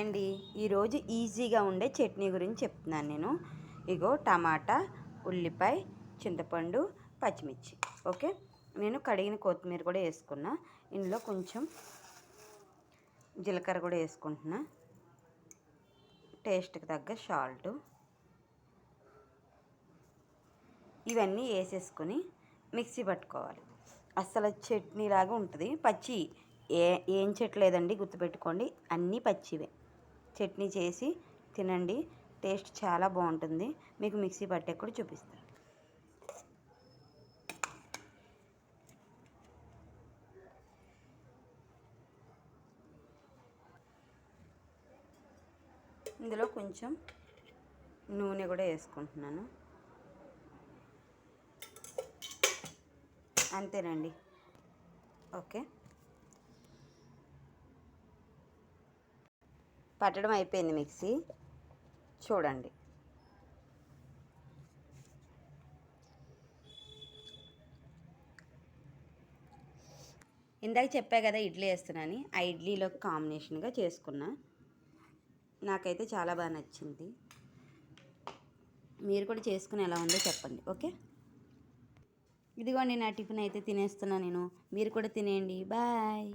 Hi అండి. ఈరోజు ఈజీగా ఉండే చట్నీ గురించి చెప్తున్నాను నేను. ఇగో టమాటా, ఉల్లిపాయ, చింతపండు, పచ్చిమిర్చి. ఓకే, నేను కడిగిన కొత్తిమీర కూడా వేసుకున్నా. ఇందులో కొంచెం జీలకర్ర కూడా వేసుకుంటున్నా, టేస్ట్కి తగ్గ సాల్ట్. ఇవన్నీ వేసేసుకొని మిక్సీ పట్టుకోవాలి. అస్సలు చట్నీ లాగా ఉంటుంది. పచ్చి ఏం చెట్లేదండి, గుర్తుపెట్టుకోండి, అన్నీ పచ్చివే. చట్నీ చేసి తినండి, టేస్ట్ చాలా బాగుంటుంది. మీకు మిక్సీ పట్టే కూడా చూపిస్తాను. ఇందులో కొంచెం నూనె కూడా వేసుకుంటున్నాను. అంతేనండి. ఓకే, పట్టడం అయిపోయింది మిక్సీ. చూడండి, ఇందాక చెప్పా కదా ఇడ్లీ వేస్తున్నానని, ఆ ఇడ్లీలో కాంబినేషన్గా చేసుకున్నా. నాకైతే చాలా బాగా నచ్చింది. మీరు కూడా చేసుకుని ఎలా ఉందో చెప్పండి. ఓకే, ఇదిగోండి నా టిఫిన్ అయితే తినేస్తున్నా నేను. మీరు కూడా తినేయండి. బాయ్.